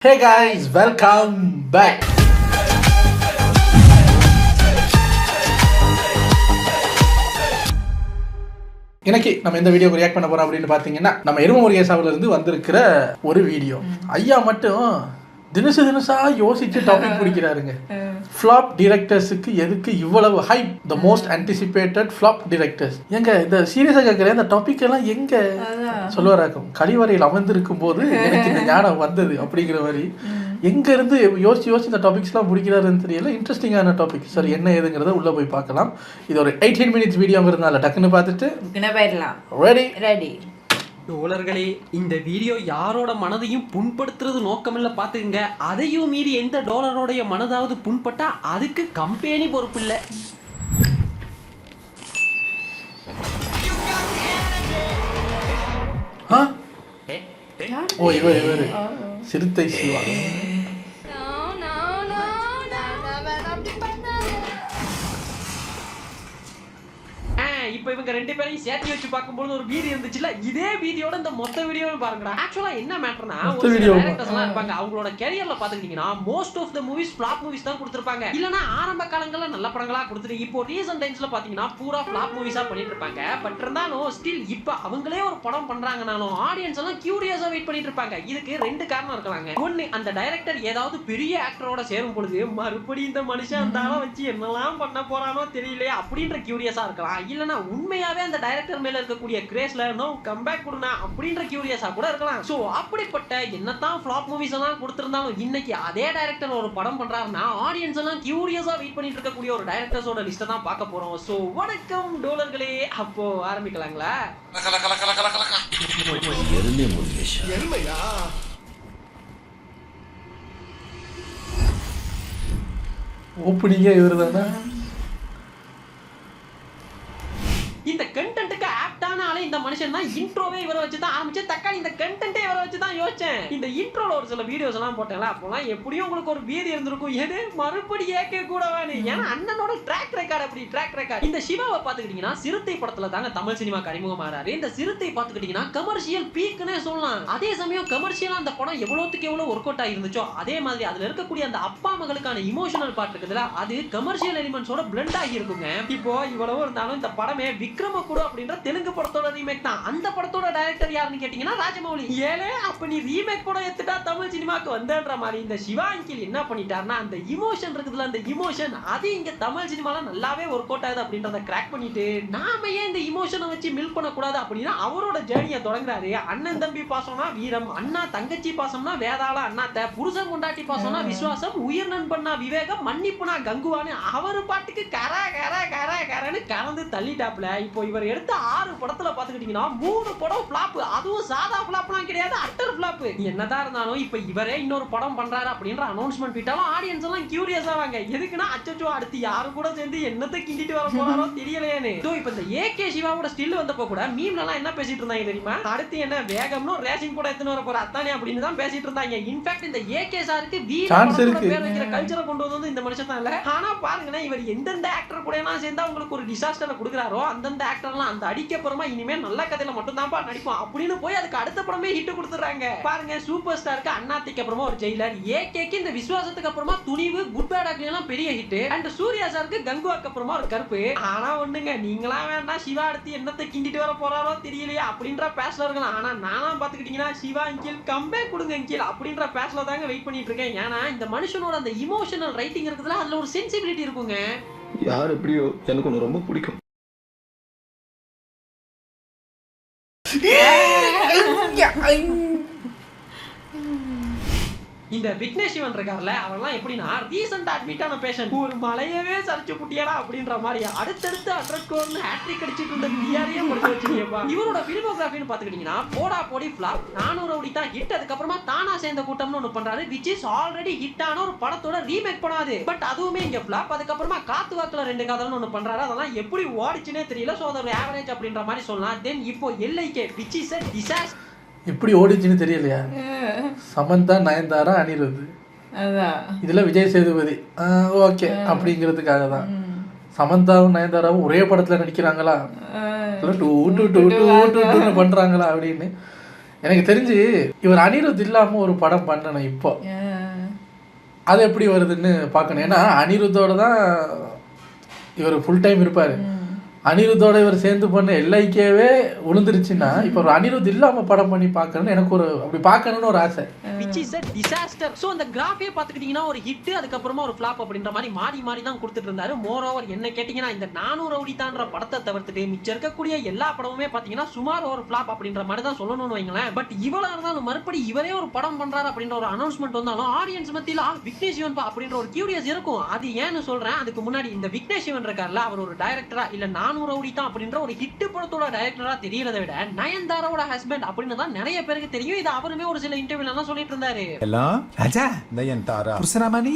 Hey guys, welcome back. இன்னைக்கு நம்ம எந்த வீடியோக்கு ரியாக்ட் பண்ண போறோம் அப்படின்னு பார்த்தீங்கன்னா நம்ம எரும முருகேசாவில இருந்து வந்திருக்கிற ஒரு வீடியோ. ஐயா மட்டும் தினசா யோசிச்சு டாபிக் பிடிக்கிறாருங்க. ஃப்ளாப் டிரெக்டர்ஸுக்கு எதுக்கு இவ்வளவு hype? The most anticipated flop directors. எங்க இந்த சீரியஸாக கேட்குறேன், இந்த டாபிக் எல்லாம் எங்க சொல்லுவாராக்கும்? கழிவறையில் அமர்ந்திருக்கும் போது எனக்கு இந்த ஞானம் வந்தது அப்படிங்கிற மாதிரி எங்க இருந்து யோசிச்சு இந்த டாபிக்ஸ்லாம் முடிக்கிறாருன்னு தெரியல. இன்ட்ரெஸ்டிங்கான டாபிக். சரி, என்ன ஏதுங்கிறத உள்ள போய் பார்க்கலாம். இது ஒரு 18 மினிட்ஸ் வீடியோங்கிறதுனால டக்குன்னு பார்த்துட்டு ரெடி. டோலர்களே, இந்த வீடியோ யாரோட மனதையும் புண்படுத்துறது நோக்கமில்ல பாத்துக்கங்க. அதையும் மீறி எந்த டோலரோடைய மனதாவது புண்பட்டா அதுக்கு கம்பெனி பொறுப்பு இல்லை. ஓ இவர் சிறுத்தை சிவா. இப்போ இவங்க ரெண்டு பேரையும் சேர்த்து வச்சு பார்க்கும்போது ஒரு வீடியோ இருந்துச்சுல, இதே வீடியோட இந்த மொத்த வீடியோவும் பாருங்கடா. ஆக்சுவலா என்ன மேட்டர்னா, ஒரு சில டைரக்டர்ஸ் எல்லாம் இருப்பாங்க, அவங்களோட கரியர்ல பாத்துக்கிட்டீங்கன்னா most of the movies flop movies தான் கொடுத்திருப்பாங்க. இல்லனா ஆரம்ப காலங்கள்ல நல்ல படங்களா கொடுத்துட்டு இப்போ ரீசன்ட் டைம்ஸ்ல பாத்தீங்கன்னா பூரா ஃபிளாப் மூவிஸா பண்ணிட்டு இருப்பாங்க. பட் இருந்தாலும் ஸ்டில் இப்போ அவங்களே ஒரு படம் பண்றாங்கனாலும் ஆடியன்ஸ் எல்லாம் கியூரியஸா வெயிட் பண்ணிட்டு இருப்பாங்க. இதுக்கு ரெண்டு காரணம் இருக்கலாங்க. ஒன்னு, அந்த டைரக்டர் ஏதாவது பெரிய ஆக்டரோட சேரும் பொழுது மறுபடியும் இந்த மனுஷன் அந்த ஆளை வச்சு என்னெல்லாம் பண்ண போறானோ தெரியலையே அப்படின்ற கியூரியஸா இருக்கலாம். இல்லனா உண்மையாவே அந்த டைரக்டர் மேல இருக்கக்கூடிய கிரேஸ்ல நோ கம்பேக் கொடுனா அப்படின்ற கியூரியஸா கூட இருக்கலாம். சோ அப்படிப்பட்ட என்னதான் ஃபிளாப் மூவிஸ் எல்லாம் கொடுத்திருந்தாலும் இன்னைக்கு அதே டைரக்டர் ஒரு படம் பண்றாருன்னா ஆடியன்ஸ் எல்லாம் கியூரியஸா வெயிட் பண்ணிட்டு இருக்கக்கூடிய ஒரு டைரக்டர்ஸோட லிஸ்ட் தான் பார்க்க போறோம். சோ வணக்கம் டோலர்களே, அப்போ ஆரம்பிக்கலாங்களா? ஓப்பனிங்கே இவர்தானா? இந்த கண்டென்ட்க்கு ஆப்டான ஆளே இந்த மனுஷன் தான். இன்ட்ரோவே இவரை வச்சு தான் ஆரம்பிச்சு, தக்காளி இந்த கண்டென்ட்டே இவரை வச்சு தான் யோசிச்சேன். இந்த இன்ட்ரோல ஒரு சில வீடியோஸ் எல்லாம் போட்டேன்ல, அப்போலாம் எப்படியும் உங்களுக்கு ஒரு வீதி இருந்திருக்கும், எது மறுபடியும் ஏகே கூட வேணும். ஏன்னா அண்ணனோட ட்ராக் ரெக்கார்ட் அப்படி ட்ராக் ரெக்கார்ட். இந்த சிவாவை பாத்துக்கிட்டீங்கன்னா சிறுத்தை படத்துல தாங்க தமிழ் சினிமாக்கு அறிமுகமாறாரு. இந்த சிறுத்தை பாத்துக்கிட்டீங்கன்னா கமர்ஷியல் பீக்னே சொல்லலாம். அதே சமயம் கமர்ஷியலா அந்த படம் எவ்வளவுக்கு எவ்வளவு ஒர்க் அவுட் ஆயிருந்துச்சோ அதே மாதிரி அதுல இருக்கக்கூடிய அந்த அப்பா மகளுக்கான இமோஷனல் பார்ட் இருக்குதுல, அது கமர்ஷியல் எலிமெண்ட்ஸோட பிளெண்ட் ஆகி இருக்குங்க. இப்போ இவ்வளவு இருந்தாலும் இந்த படமே விக்ரம கூட அப்படின்ற தெலுங்கு படத்தோட ரீமேக் தான். அந்த படத்தோட டைரக்டர் யாருன்னு கேட்டீங்கன்னா ராஜமௌலி. ஏலே அப்ப நீ ரீமேக் கூட எடுத்துட்டா தமிழ் சினிமாக்கு வந்தன்ற மாதிரி இந்த சிவா அங்கிள் என்ன பண்ணிட்டாருன்னா, அந்த இமோஷன் இருக்குதுல, அந்த இமோஷன் அது இங்க தமிழ் சினிமால நல்லாவே ஒர்க் அவுட் ஆகுது அப்படின்றத கிராக் பண்ணிட்டு நாம ஏன் இந்த இமோஷனை வச்சு மில்க் பண்ண கூடாது அப்படின்னா அவரோட ஜேர்னியை தொடங்குறாரு. அண்ணன் தம்பி பாசம்னா வீரம், அண்ணா தங்கச்சி பாசம்னா வேதாள அண்ணாத்த, புருஷன் கொண்டாட்டி பாசம்னா விசுவாசம், உயிர் நண்பன்னா விவேகம், மன்னிப்புனா கங்குவான்னு அவரு பாட்டுக்கு கர கர கர கரன்னு கறந்து தள்ளிட்டாப்ல. இப்போ இவர் எடுத்த 6 படத்துல பாத்துக்கிட்டீங்கன்னா 3 படம் ஃபிளாப். அதுவும் சாதா ஃபிளாப்லாம் கிடையாது, அட்டர் ஃபிளாப். என்னதான் இருந்தாலும் இப்போ இவரே இன்னொரு படம் பண்றாரு அப்படின்ற அனௌன்ஸ்மெண்ட் விட்டாலும் ஆடியன்ஸ் எல்லாம் கியூரியஸ் ஆவாங்க. எதுக்குன்னா அச்சச்சோ அடுத்து யாரு கூட சேர்ந்து என்னத்தை கிண்டிட்டு வர போறாரோ தெரியலையேன்னு. இப்போ இந்த ஏகே சிவாவோட ஸ்டில் வந்தப்போ கூட மீம்ல எல்லாம் என்ன பேசிட்டு இருந்தாங்க தெரியுமா? அடுத்து என்ன வேகம்னு ரேசிங் கூட எடுத்துன்னு வர போற அத்தானே அப்படின்னு தான் பேசிட்டு இருந்தாங்க. இன்ஃபேக்ட் இந்த ஏகே சாருக்கு வீரப்படத்தோட பேர் வைக்கிற கல்ச்சரை கொண்டு வந்து இந்த மனுஷன் தான் இல்ல. ஆனா பாருங்கன்னா இவர் எந்தெந்த ஆக்டர் கூட எல்லாம் சேர்ந்தா உங்களுக்கு ஒரு டிசாஸ்டரை கொடுக்குறாரோ அந்தந்த ஆக்டர்லாம் அந்த அடிக்க அப்புறமா இனிமே நல்ல கதையில மட்டும் தான் நடிப்போம் அப்படின்னு போய் அதுக்கு அடுத்த படமே ஹிட் கொடுத்துறாங்க. பாருங்க, சூப்பர் ஸ்டாருக்கு அண்ணாத்திக்கு அப்புறமா ஒரு ஜெயிலர், ஏகேக்கு இந்த விசுவாசத்துக்கு அப்புறமா துணிவு, குட் பேட் அக்லி எல்லாம் பெரிய ஹிட், அண்ட் சூர்யா சாருக்கு கங்குவாக்கு அப்புறமா ஒரு கருப்பு. ஆனா ஒண்ணுங்க, நீங்களா வேண்டாம் சிவா அடுத்து என்னத்தை கிண்டிட்டு வர போறாரோ தெரியலையா அப்படின்ற பேஸ்ல இருக்கலாம். ஆனா நானா பாத்துக்கிட்டீங்கன்னா சிவா அங்கிள் கம்பேக் கொடுங்க அங்கிள் அப்படின்ற பேஸ்ல தாங்க வெயிட் பண்ணிட்டு இருக்கேன். ஏன்னா இந்த மனுஷனோட அந்த இமோஷனல் ரைட்டிங் இருக்குதுல, அதுல ஒரு சென்சிபிலிட்டி இருக்குங்க. யார் எப்படியோ எனக்கு ஒன்று ரொம்ப பிடிக்கும். இந்த விக்னேஷ் சிவன் இருக்கார்ல, அவன்லாம் எப்படின்னா ரீசெண்டா அட்மிட் ஆன பேஷண்ட், ஒரு மலையவே சரிச்சு புட்டியாடா அப்படின்ற மாதிரி அடுத்தடுத்து 100 கோர்னு ஹேட்ரிக் அடிச்சிட்டு இருந்த பிஆரையே முடிச்சு வச்சிருக்கேப்பா. இவரோட ஃபிலிமோகிராஃபின்னு பாத்துக்கிட்டீங்கன்னா போடா போடி ஃபிளாப், 400 ஓடி தான் ஹிட். அதுக்கப்புறமா தானா சேர்ந்த கூட்டம்னு ஒன்று பண்றாரு, விச் இஸ் ஆல்ரெடி ஹிட் ஆன ஒரு படத்தோட ரீமேக் பண்ணாது. பட் அதுவுமே இங்க ஃபிளாப். அதுக்கப்புறமா காத்து வாக்குல 2 காதல்னு ஒன்று பண்றாரு, அதெல்லாம் எப்படி ஓடிச்சுனே தெரியல. ஸோ அது ஒரு ஆவரேஜ் அப்படின்ற மாதிரி சொல்லலாம். தென் இப்போ எல்ஐகே விச் இஸ் a disaster. எப்படி ஓடிச்சுன்னு தெரியலையா? சமந்தா, நயன்தாரா, அனிருத், இதுல விஜய் சேதுபதி ஓகே அப்படிங்கிறதுக்காக தான். சமந்தாவும் நயன்தாராவும் ஒரே படத்துல நடிக்கிறாங்களா, பண்றாங்களா அப்படின்னு எனக்கு தெரிஞ்சு இவர் அனிருத் இல்லாமல் ஒரு படம் பண்ணணும் இப்போ. அது எப்படி வருதுன்னு பார்க்கணும். ஏன்னா அனிருத்தோட தான் இவர் ஃபுல் டைம் இருப்பார். அனிருத்தோட இவர் சேர்ந்து பண்ண எல்ஐக்கேவே விழுந்துருச்சுன்னா இப்போ ஒரு அனிருத் இல்லாமல் படம் பண்ணி பார்க்கணும்னு எனக்கு ஒரு அப்படி பார்க்கணும்னு ஒரு ஆசை. which is a disaster. So அந்த கிராஃபே பார்த்துக்கிட்டீங்கன்னா ஒரு ஹிட் அதுக்கப்புறமா ஒரு ஃபிளாப் அப்படின்ற மாதிரி மாறி தான் கொடுத்துட்டு இருந்தாரு. மோர் ஓவர் என்ன கேட்டிங்கன்னா இந்த 400 ரவுடி தான்ற படத்தை தவிர்த்துட்டு மிச்சம் இருக்கக்கூடிய எல்லா படமுமே பார்த்தீங்கன்னா சுமார் ஒரு ஃபிளாப் அப்படின்ற மாதிரி தான் சொல்லணும்னு வைங்களேன். பட் இவ்வளோ இருந்தாலும் மறுபடி இவரே ஒரு படம் பண்றாரு அப்படின்ற ஒரு அனௌன்ஸ்மெண்ட் வந்தாலும் ஆடியன்ஸ் மத்தியில் விக்னேஷ் சிவன் அப்படின்ற ஒரு கியூரியஸ் இருக்கும். அது ஏன்னு சொல்றேன், அதுக்கு முன்னாடி இந்த விக்னேஷ் சிவன் இருக்கார்ல, அவர் ஒரு டைரக்டரா இல்ல 400 ரவுடி தான் அப்படின்ற ஒரு ஹிட் படத்தோட டைரக்டரா தெரியறதை விட நயன்தாராவோட ஹஸ்பண்ட் அப்படின்னு தான் நிறைய பேருக்கு தெரியும். இது அவருமே ஒரு சில இன்டர்வியூல எல்லாம் சொல்லிட்டு இருந்தாரு. ராஜா நயன்தாரா புருஷனாமணி.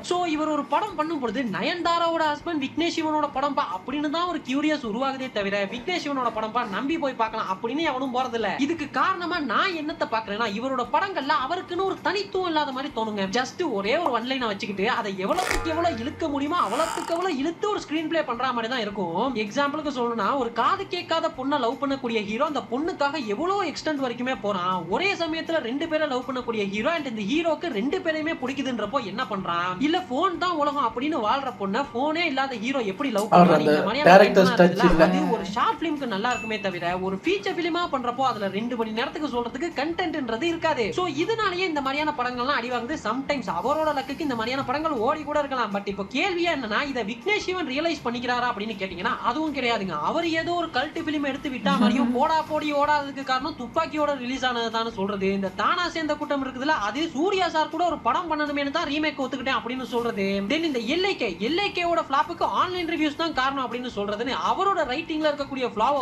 சோ இவர் ஒரு படம் பண்ணும் பொழுது நயன்தாராவோட ஹஸ்பண்ட் விக்னேஷ் சிவனோட படம் பா அப்படின்னு தான் ஒரு கியூரியஸ் உருவாகுதே தவிர விக்னேஷ் சிவனோட படம் பா நம்பி போய் பார்க்கலாம் அப்படின்னு எவனும் போறது இல்ல. இதுக்கு காரணமா நான் என்னத்தை பாக்குறேன்னா இவரோட படங்கள்ல அவருக்குன்னு ஒரு தனித்துவம் இல்லாத மாதிரி தோணுங்க. ஜஸ்ட் ஒரே ஒரு ஒன் லைனை வச்சுக்கிட்டு அதை எவ்வளவுக்கு எவ்வளவு இழுக்க முடியுமோ அவ்வளவுக்கு எவ்வளவு இழுத்து ஒரு ஸ்கிரீன் பிளே பண்ற மாதிரி தான் இருக்கும். எக்ஸாம்பிளுக்கு சொல்லணும்னா ஒரு காது கேட்காத பொண்ணை லவ் பண்ணக்கூடிய ஹீரோ அந்த பொண்ணுக்காக எவ்வளவு எக்ஸ்டெண்ட் வரைக்குமே போறான். ஒரே சமயத்துல 2 பேரை லவ் பண்ணக்கூடிய ஹீரோ அண்ட் இந்த ஹீரோக்கு 2 பேரையுமே பிடிக்குதுன்றப்போ என்ன பண்றான், இல்ல போன் தான் உலகம் அப்படின்னு வாழ்ற பொண்ண போனே இல்லாத ஹீரோ எப்படி லவ் பண்றாங்க. அது ஒரு ஷார்ட் பிலிம்க்கு நல்லா இருக்குமே தவிர ஒரு ஃபீச்சர் பிலிமா பண்றப்போ அதுல 2 மணி நேரத்துக்கு சொல்றதுக்கு கண்டென்ட்ன்றது இருக்காது. சோ இதனாலேயே இந்த மாதிரியான படங்கள்லாம் அடி வாங்குது. சம்டைம்ஸ் அவரோட லக்குக்கு இந்த மாதிரியான படங்கள் ஓடி கூட இருக்கலாம். பட் இப்போ கேள்வியா என்னன்னா இதை விக்னேஷ் சிவன் ரியலைஸ் பண்ணிக்கிறாரா அப்படின்னு கேட்டீங்கன்னா அதுவும் கிடையாதுங்க. அவர் ஏதோ ஒரு கல்ட் பிலிம் எடுத்து விட்டா மாதிரியும் போடா போடி ஓடாததுக்கு காரணம் துப்பாக்கியோட ரிலீஸ் ஆனதுதான் சொல்றது. இந்த தானா சேர்ந்த கூட்டம் இருக்குதுல, அது சூர்யா சார் கூட ஒரு படம் பண்ணணுமே தான் ரீமேக் ஒத்துக்கிட்டேன் அப்படின்னு சொல்றது. தென் இந்த எல்ஐகேவோட ஃபிளாப்புக்கு ஆன்லைன் ரிவ்யூஸ் தான் காரணம் அப்படின்னு சொல்றதுன்னு அவரோட ரைட்டிங்ல இருக்கக்கூடிய ஃபிளாவை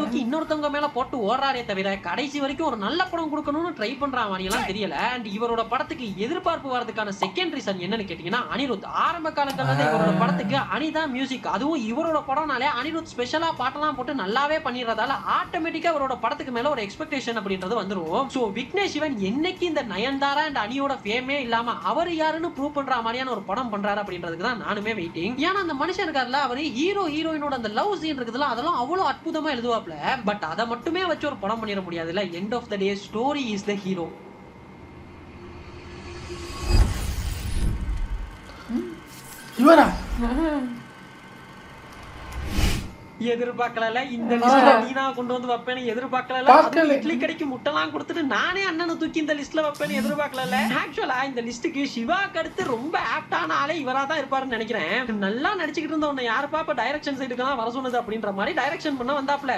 தூக்கி இன்னொருத்தவங்க மேல போட்டு ஓடுறாரே தவிர கடைசி வரைக்கும் ஒரு நல்ல படம் கொடுக்கணும்னு ட்ரை பண்ற மாதிரி எல்லாம் தெரியல. அண்ட் இவரோட படத்துக்கு எதிர்பார்ப்பு வரதுக்கான செகண்ட் ரீசன் என்னன்னு கேட்டீங்கன்னா அனிருத். ஆரம்ப காலங்கள்ல இவரோட படத்துக்கு அனிதா மியூசிக், அதுவும் இவரோட படம்னாலே அனிருத் ஸ்பெஷலா பாட்டெல்லாம் போட்டு நல்லாவே பண்ணிடுறதால ஆட்டோமேட்டிக்கா அவரோட படத்துக்கு மேல ஒரு எக்ஸ்பெக்டேஷன் அப்படின்றது வந்துரும். சோ விக்னேஷ் சிவன் என்னைக்கு இந்த நயன்தாரா அண்ட் அனியோட ஃபேமே இல்லாம அவர் யாருன்னு ப்ரூவ் பண்ற மாதிரியான ஒரு படம் பண்றாரு அப்படின்றதுக்கு தான் நானுமே வெயிட்டிங். ஏன்னா அந்த மனுஷன் இருக்கார்ல, அவர் ஹீரோ ஹீரோயினோட அந்த லவ் சீன் இருக்குதுல அதெல்லாம் அவ்வளவு அற்புதமா எழுதுவாப்ல. பட் அதை மட்டுமே வச்சு ஒரு படம் பண்ணிட முடியாதுல்ல. End of the day story is the hero. இவரா எதிர்பார்க்கல இந்த லிஸ்ட்ல நீனா கொண்டு வந்து வைப்பேன்னு எதிர்பார்க்கல. இட்லி கடைக்கு முட்டைலாம் கொடுத்துட்டு நானே அண்ணனை தூக்கி இந்த லிஸ்ட்ல வைப்பேன்னு எதிர்பார்க்கல. ஆக்சுவலா இந்த லிஸ்ட்டுக்கு சிவாக்கு அடுத்து ரொம்ப ஆப்டான ஆளே இவரா தான் இருப்பாருன்னு நினைக்கிறேன். நல்லா நடிச்சுக்கிட்டு இருந்த உன்னை யாருப்பா இப்ப டைரக்ஷன் சைடுக்கெல்லாம் வர சொன்னது அப்படின்ற மாதிரி டைரக்ஷன் பண்ண வந்தாப்ல.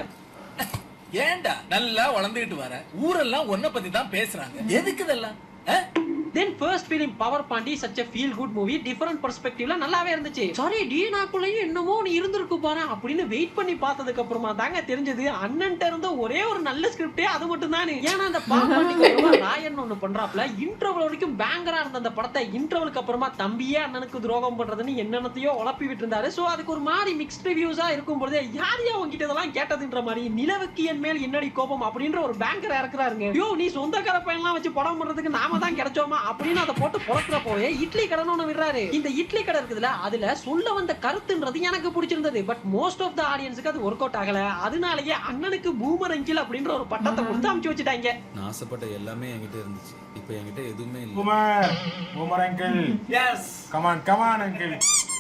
ஏண்டா நல்லா வளர்ந்துகிட்டு வர ஊரெல்லாம் ஒன்ன பத்தி தான் பேசுறாங்க, எதுக்கு இதெல்லாம்? Then first film Power Pandi such a feel good movie, different perspectiveல நல்லாவே இருந்துச்சு. சாரி டீனாக்குள்ளேயும் என்னமோ நீ இருந்திருக்கு பாரு அப்படின்னு வெயிட் பண்ணி பார்த்ததுக்கு அப்புறமா தாங்க தெரிஞ்சது அண்ணன்ட்ட இருந்த ஒரே ஒரு நல்ல ஸ்கிரிப்டே அது மட்டும் தானே. ஏன்னா அந்த பவர் பாண்டிக்கு ராயன் ஒண்ணு பண்றாப்ல இன்டர்வல் வரைக்கும் பேங்கரா இருந்த அந்த படத்தை இன்டர்வலுக்கு அப்புறமா தம்பியே அண்ணனுக்கு துரோகம் பண்றதுன்னு என்னென்னத்தையோ உழப்பி விட்டு இருந்தாரு. சோ அதுக்கு ஒரு மாதிரி மிக்ஸ்ட் ரிவ்யூஸா இருக்கும் பொழுது யாரையா உங்ககிட்ட இதெல்லாம் கேட்டதுன்ற மாதிரி நிலவுக்கு என் மேல் என்னடி கோபம் அப்படின்ற ஒரு பேங்கர் இறக்குறாருங்க. யோ நீ சொந்தக்கார பையன்லாம் வச்சு படம் பண்றதுக்கு நாம தான் கிடைச்சோமா அப்படின்னு அதை போட்டு புறக்கிற போவே இட்லி கடைன்னு ஒண்ணு விடுறாரு. இந்த இட்லி கடை இருக்குதுல அதுல சொல்ல வந்த கருத்துன்றது எனக்கு பிடிச்சிருந்தது. பட் மோஸ்ட் ஆஃப் த ஆடியன்ஸுக்கு அது ஒர்க் அவுட் ஆகல. அதனாலேயே அண்ணனுக்கு பூமர் அங்கிள் அப்படின்ற ஒரு பட்டத்தை கொடுத்து அமுச்சு வச்சுட்டாங்க. நான் ஆசைப்பட்ட எல்லாமே என்கிட்ட இருந்துச்சு, இப்போ என்கிட்ட எதுவுமே இல்லை. Boomer uncle yes come on come on uncle.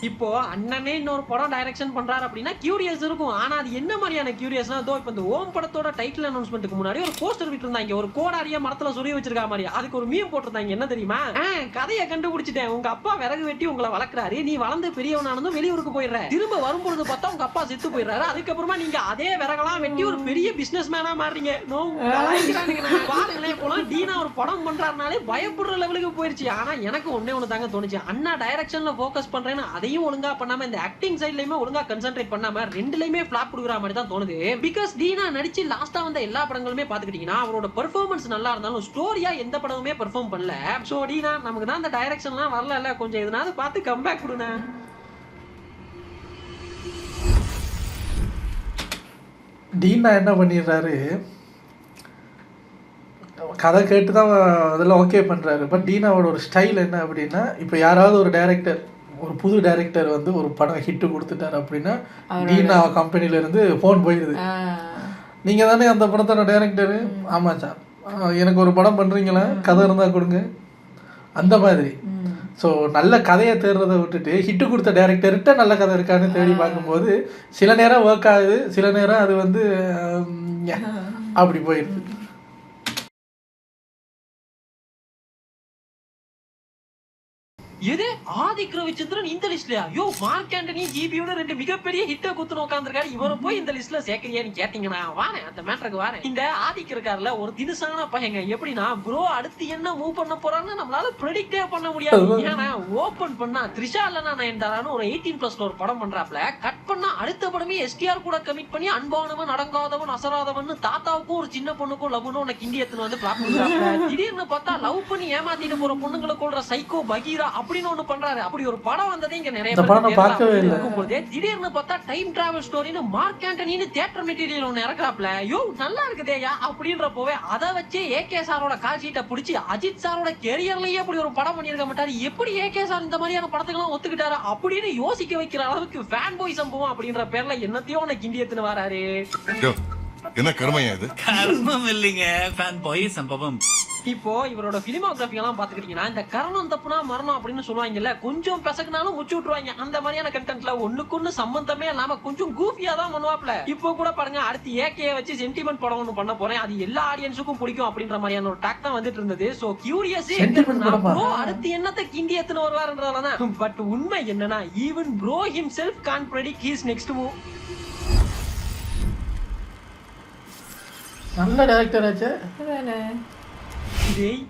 இப்போ அண்ணனே இன்னொரு படம் டைரக்ஷன் பண்றாரு அப்படின்னா கியூரியஸ் இருக்கும். ஆனா அது என்ன மாதிரியான கியூரியஸ்னா இப்போ இந்த ஓம் படத்தோட டைட்டில் அனௌன்ஸ்மெண்ட்டுக்கு முன்னாடி ஒரு போஸ்டர் விட்டுருந்தாங்க, ஒரு கோடாரியா மரத்துல சொருகி வச்சிருக்கா மாதிரி. அதுக்கு ஒரு மீம் போட்டிருந்தாங்க, என்ன தெரியுமா, கதையை கண்டுபிடிச்சிட்டேன், உங்க அப்பா விறகு வெட்டி உங்களை வளர்க்குறாரு, நீ வளர்ந்து பெரியவனானதும் வெளியூருக்கு போயிடுற, திரும்ப வரும்பொழுது பார்த்தா உங்க அப்பா செத்து போயிடுறாரு, அதுக்கப்புறமா நீங்க அதே விறகெல்லாம் வெட்டி ஒரு பெரிய பிசினஸ் மேனா மாறீங்க. பாருங்களேன் போலாம் டீனா ஒரு படம் பண்றாருனாலே பயப்படுற லெவலுக்கு போயிருச்சு. ஆனா எனக்கு ஒண்ணு தாங்க தோணுச்சு, அண்ணா டைரக்ஷன்ல போக்கஸ் பண்றேன்னு அதையும் ஒழுங்கா பண்ணாம இந்த ஆக்டிங் சைடுலயுமே ஒழுங்கா கான்சென்ட்ரேட் பண்ணாம ரெண்டுலயுமே ஃபிளாப் கொடுக்குற மாதிரி தான் தோணுது. பிகாஸ் டீனா நடிச்சு லாஸ்டா வந்த எல்லா படங்களுமே பாத்துக்கிட்டீங்கன்னா அவரோட பெர்ஃபார்மன்ஸ் நல்லா இருந்தாலும் ஸ்டோரியா எந்த படமுமே பெர்ஃபார்ம் பண்ணல. சோ டீனா நமக்கு தான் அந்த டைரக்ஷன்லாம் வரல, கொஞ்சம் எதனாவது பார்த்து கம்பேக் கொடுங்க. டீனா என்ன பண்ணிடுறாரு, கதை கேட்டு தான் அதெல்லாம் ஓகே பண்ணுறாரு. பட் டீனாவோட ஒரு ஸ்டைல் என்ன அப்படின்னா, இப்போ யாராவது ஒரு டைரக்டர், ஒரு புது டைரக்டர் வந்து ஒரு படம் ஹிட்டு கொடுத்துட்டாரு அப்படின்னா டீனா கம்பெனிலேருந்து ஃபோன் போயிடுது. நீங்கள் தானே அந்த படத்தோட டைரக்டரு? ஆமாம் சார், எனக்கு ஒரு படம் பண்ணுறீங்களா, கதை இருந்தால் கொடுங்க, அந்த மாதிரி. ஸோ நல்ல கதையை தேடுறதை விட்டுட்டு ஹிட்டு கொடுத்த டைரக்டர்கிட்ட நல்ல கதை இருக்கான்னு தேடி பார்க்கும்போது சில நேரம் ஒர்க் ஆகுது, சில நேரம் அது வந்து அப்படி போயிடுது. எது ஆதிக் ரவிச்சந்திரன் இந்த லிஸ்ட்லயா? ஐயோ, மார்க் ஆண்டனி ஜிபியோட 2 மிகப்பெரிய ஹிட்ட குத்துன உட்கார்ந்திருக்காரு. இவரை போய் இந்த லிஸ்ட்ல சேர்க்கறியான்னு கேட்டீங்கன்னா வாரேன், அந்த மேட்டருக்கு வாரேன். இந்த ஆதிக் இருக்காருல, ஒரு தினுசான பையங்க. எப்படின்னா ப்ரோ அடுத்து என்ன மூவ் பண்ண போறான்னு நம்மளால ப்ரெடிக்டே பண்ண முடியாது. ஏன்னா ஓபன் பண்ணா த்ரிஷா இல்லனா நயன்தாரான்னு ஒரு 18+ ஒரு படம் பண்றாப்ல, கட் பண்ணா அடுத்த படமே எஸ்டிஆர் கூட கமிட் பண்ணி அன்பானவன் அடங்காதவன் அசராதவன் தாத்தாவுக்கும் ஒரு சின்ன பொண்ணுக்கும் லவ்னு உனக்கு இந்தியத்துல வந்து பிளாட் பண்றாப்ல. திடீர்னு பார்த்தா லவ் பண்ணி ஏமாத்திட்டு போற பொண்ணுங்களை கொள்ற சைக்கோ பகீரா அப்படின்னு ஒண்ணு பண்றாரு. அப்படி ஒரு படம் வந்ததே இங்க நிறைய பேர் பார்க்கவே இல்ல. திடீர்னு பார்த்தா டைம் டிராவல் ஸ்டோரின்னு மார்க் ஆண்டனின்னு தியேட்டர் மெட்டீரியல் ஒன்னு இறக்குறாப்ல. யோ நல்லா இருக்குதேயா அப்படின்றப்பவே அதை வச்சு ஏகே சாரோட கால் ஷீட்டை பிடிச்சி அஜித் சாரோட கெரியர்லயே அப்படி ஒரு படம் பண்ணிருக்க மாட்டாரு. எப்படி ஏகே சார் இந்த மாதிரியான படத்துக்கெல்லாம் ஒத்துக்கிட்டாரு அப்படின்னு யோசிக்க வைக்கிற அளவுக்கு ஃபேன் பாய் சம்பவம் அப்படின்ற பேர்ல என்னத்தையோ உனக்கு இந்தியத்துன்னு வராரு. என்ன கர்மையா இது? கர்மம் இல்லைங்க, ஃபேன் பாய் சம்பவம். இப்போ இவரோட பிலிமோகிராஃபி எல்லாம் பாத்துக்கிட்டீங்கன்னா இந்த கரணம் தப்புனா மரணம் அப்படின்னு சொல்லுவாங்கல்ல, கொஞ்சம் பெசக்குனாலும் முச்சு விட்டுருவாங்க. அந்த மாதிரியான கண்டென்ட்ல ஒண்ணுக்கு சம்பந்தமே இல்லாம கொஞ்சம் கூஃபியா தான் பண்ணுவாப்ல. இப்போ கூட பாருங்க, அடுத்து ஏகே வச்சு சென்டிமெண்ட் படம் ஒண்ணு பண்ண போறேன், அது எல்லா ஆடியன்ஸுக்கும் பிடிக்கும் அப்படின்ற மாதிரியான ஒரு டாக் தான் வந்துட்டு இருந்தது. சோ கியூரியஸ் அடுத்து என்னத்தை கிண்டி எத்தனை வருவாருன்றதுலதான். பட் உண்மை என்னன்னா even bro himself can predict his next move. நல்ல டைரக்டர் ஆச்சு.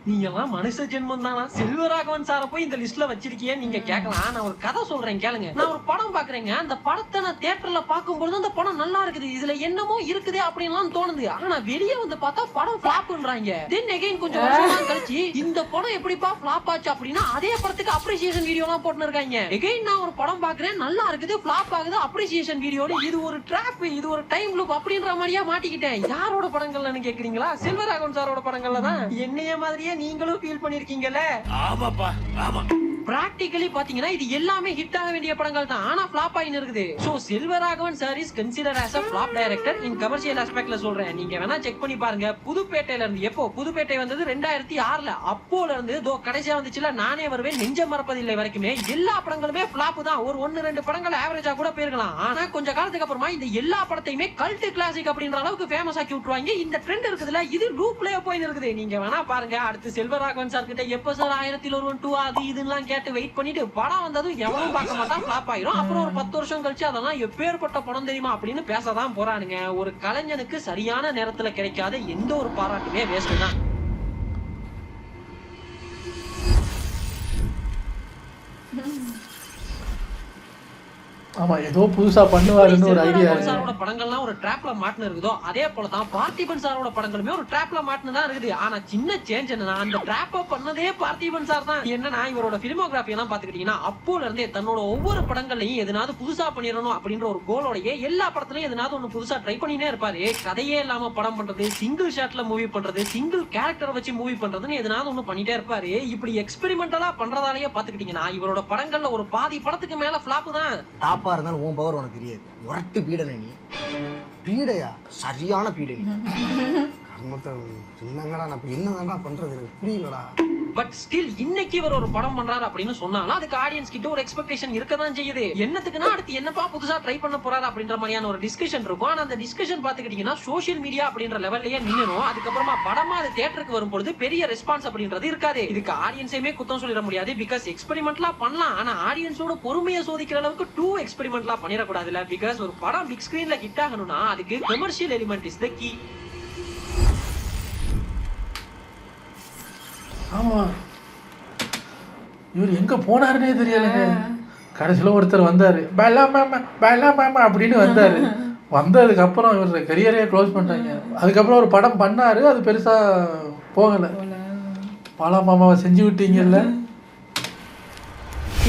நீங்க எல்லாம் மனுஷ ஜென்மம் தானா? செல்வராகவன் சார போய் இந்த லிஸ்ட்ல வச்சிருக்கியே நீங்க கேட்கலாம். நான் ஒரு கதை சொல்றேன் கேளுங்க. நான் ஒரு படம் பாக்குறேங்க, அந்த படத்தை நான் தியேட்டர்ல பாக்கும்போது அந்த படம் நல்லா இருக்குது, இதுல என்னமோ இருக்குதே அப்படின்லாம் தோணுது. ஆனா வெளியே வந்து பார்த்தா படம் ஃபிளாப்ன்றாங்க. தென் அகைன் கொஞ்சம் வருஷம் கழிச்சு இந்த படம் எப்படிப்பா ஃபிளாப் ஆச்சு அப்படின்னா அதே படத்துக்கு அப்ரிசியேஷன் வீடியோ எல்லாம் போட்டுன்னு இருக்காங்க. அகைன் நான் ஒரு படம் பாக்குறேன், நல்லா இருக்குது, ஃபிளாப் ஆகுது, அப்ரிசியேஷன் வீடியோட இது ஒரு ட்ராப், இது ஒரு டைம் லூப் அப்படின்ற மாதிரியா மாட்டிக்கிட்டேன். யாரோட படங்கள்னு கேக்குறீங்களா? செல்வராகவன் சாரோட படங்கள்ல தான். என்னைய மாதிரியே நீங்களும் ஃபீல் பண்ணிருக்கீங்கல்ல? ஆமாப்பா, ஆமா. பிராக்டிகலி பாத்தீங்கன்னா இது எல்லாமே ஹிட் ஆக வேண்டிய படங்கள் தான், ஆனா ஃபிளாப் ஆயின்னு இருக்குது. So Selvaraghavan sir is consider as a flop director in commercial aspectல சொல்றேன். நீங்க வேணா செக் பண்ணி பாருங்க. புதுப்பேட்டையில இருந்து எப்போ புதுப்பேட்டை வந்தது 2006ல, அப்போல இருந்து தோ கடைசியா வந்துச்சுல நானே வருவேன், நெஞ்சம் மறப்பதில்லை வரைக்குமே எல்லா படங்களுமே ஃபிளாப் தான். ஒரு 1-2 படங்கள் ஆவரேஜா கூட போயிருக்கலாம். ஆனா கொஞ்ச காலத்துக்கு அப்புறமா இந்த எல்லா படத்தையுமே கல்ட் கிளாசிக் அப்படின்ற அளவுக்கு ஃபேமஸ் ஆக்கி விட்டுருவாங்க. இந்த ட்ரெண்ட் இருக்குதுல, இது லூப்லயே போயின்னு இருக்குது. நீங்க வேணா பாருங்க. அடுத்து செல்வராகவன் சார் கிட்ட எப்ப சார் 1001 அது இதுலாம் கேட்டு வெயிட் பண்ணிட்டு படம் வந்ததும் எவனும் பார்க்க மாட்டான், ஃபிளாப் ஆயிரும். அப்புறம் ஒரு 10 வருஷம் கழிச்சு அதெல்லாம் எப்பேற்பட்ட படம் தெரியுமா அப்படின்னு பேசதான் போறானுங்க. ஒரு கலைஞனுக்கு சரியான நேரத்துல கிடைக்காத எந்த ஒரு பாராட்டுமே வேஸ்ட் தான். ஆமா, ஏதோ புதுசா பண்ணுவாருன்னு ஒரு ஐடியா இருக்கு. சாரோட படங்கள்லாம் ஒரு ட்ராப்ல மாட்டுன இருக்குதோ அதே போல தான் பார்த்திபன் சாரோட படங்களுமே ஒரு ட்ராப்ல மாட்டுன தான் இருக்குது. ஆனா சின்ன சேஞ்ச் என்னன்னா அந்த ட்ராப்ப பண்ணதே பார்த்திபன் சார் தான். என்னன்னா இவரோட பிலிமோகிராஃபி எல்லாம் பாத்துக்கிட்டீங்கன்னா அப்போல இருந்தே தன்னோட ஒவ்வொரு படங்கள்லயும் எதனாவது புதுசா பண்ணிடணும் அப்படின்ற ஒரு கோலோடயே எல்லா படத்துலயும் எதனாவது ஒண்ணு புதுசா ட்ரை பண்ணினே இருப்பாரு. கதையே இல்லாம படம் பண்றது, சிங்கிள் ஷாட்ல மூவி பண்றது, சிங்கிள் கேரக்டர் வச்சு மூவி பண்றதுன்னு எதனாவது ஒண்ணு பண்ணிட்டே இருப்பாரு. இப்படி எக்ஸ்பெரிமெண்டலா பண்றதாலேயே பாத்துக்கிட்டீங்கன்னா இவரோட படங்கள்ல ஒரு பாதி படத்துக்கு மேல ஃபிளாப் தான். டாப்பா இருந்தாலும் உன் பவர் உனக்கு தெரியாது. உரட்டு பீடனை நீ. பீடையா? சரியான பீடை. என்னங்கடா நான் என்னதான்டா பண்றது எனக்கு புரியலடா. பட் ஸ்டில் இன்னைக்கு இவர் ஒரு படம் பண்றாரு அப்படின்னு சொன்னாலும் அதுக்கு ஆடியன்ஸ் கிட்ட ஒரு எக்ஸ்பெக்டேஷன் இருக்கதான் செய்யுது. என்னத்துக்குன்னா அடுத்து என்னப்பா புதுசா ட்ரை பண்ண போறாரு அப்படின்ற மாதிரியான ஒரு டிஸ்கஷன் இருக்கும். ஆனா அந்த டிஸ்கஷன் பாத்துக்கிட்டீங்கன்னா சோசியல் மீடியா அப்படின்ற லெவல்லயே நின்னும். அதுக்கப்புறமா படமா அது தியேட்டருக்கு வரும்போது பெரிய ரெஸ்பான்ஸ் அப்படின்றது இருக்காது. இதுக்கு ஆடியன்ஸையுமே குத்தம் சொல்லிட முடியாது. பிகாஸ் எக்ஸ்பெரிமெண்ட்லாம் பண்ணலாம், ஆனா ஆடியன்ஸோட பொறுமையை சோதிக்கிற அளவுக்கு டூ எக்ஸ்பெரிமெண்ட்லாம் பண்ணிடக்கூடாதுல. பிகாஸ் ஒரு படம் பிக் ஸ்கிரீன்ல ஹிட் ஆகணும்னா அதுக்கு commercial element is the key. ஆமா, இவர் எங்க போனாருன்னே தெரியலங்க. கடைசியில் ஒருத்தர் வந்தாரு, பேலா மேமா அப்படின்னு வந்தாரு. வந்ததுக்கு அப்புறம் இவர் கரியரே க்ளோஸ் பண்ணிட்டாங்க. அதுக்கப்புறம் ஒரு படம் பண்ணாரு, அது பெருசா போகலை. பாலா மாமாவை செஞ்சு விட்டீங்கல்ல.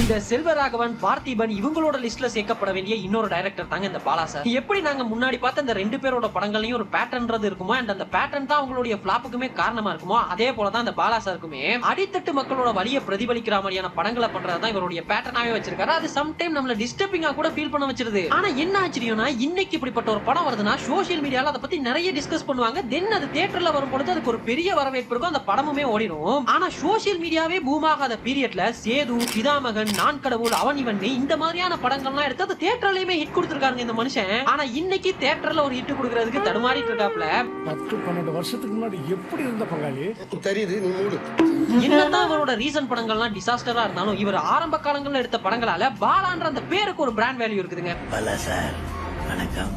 இந்த செல்வராகவன், பார்த்திபன் இவங்களோட லிஸ்ட்ல சேர்க்கப்பட வேண்டிய இன்னொரு டைரக்டர் தாங்க இந்த பாலா சார். எப்படி நாங்க முன்னாடி பார்த்த இந்த 2 பேரோட படங்கள்லயும் ஒரு பேட்டர்ன்றது இருக்குமோ, அண்ட் அந்த பேட்டர்ன் தான் அவங்களுடைய ஃபிளாப்புக்குமே காரணமா இருக்குமோ, அதே போலதான் இந்த பாலா சாருக்குமே அடித்தட்டு மக்களோட வலியை பிரதிபலிக்கிற மாதிரியான படங்களை பண்றதுதான் இவருடைய பேட்டர்னாவே வச்சிருக்காரு. அது சம்டைம் நம்மள டிஸ்டர்பிங்கா கூட ஃபீல் பண்ண வச்சிருது. ஆனா என்ன ஆச்சரியம்னா, இன்னைக்கு இப்படிப்பட்ட ஒரு படம் வருதுன்னா சோசியல் மீடியால அதை பத்தி நிறைய டிஸ்கஸ் பண்ணுவாங்க. தென் அது தியேட்டர்ல வரும்பொழுது அதுக்கு ஒரு பெரிய வரவேற்பு இருக்கும், அந்த படமுமே ஓடிடும். ஆனா சோசியல் மீடியாவே பூம் ஆகாத பீரியட்ல சேது, பிதாமகன், நான் கடவுள், அவன் இவன் இந்த மாதிரியான படங்கள்லாம் எடுத்து அது தியேட்டர்லயுமே ஹிட் கொடுத்திருக்காங்க இந்த மனுஷன். ஆனா இன்னைக்கு தியேட்டர்ல ஒரு ஹிட் கொடுக்கறதுக்கு தடுமாறிட்டு இருக்காப்ல. 10-12 வருஷத்துக்கு முன்னாடி எப்படி இருந்த பங்காளி தெரியுது, நீ மூடு. என்னதான் இவரோட ரீசன்ட் படங்கள்லாம் டிசாஸ்டரா இருந்தாலும் இவர் ஆரம்ப காலங்கள்ல எடுத்த படங்களால பாலான்ற அந்த பேருக்கு ஒரு பிராண்ட் வேல்யூ இருக்குதுங்க. பல சார், வணக்கம்.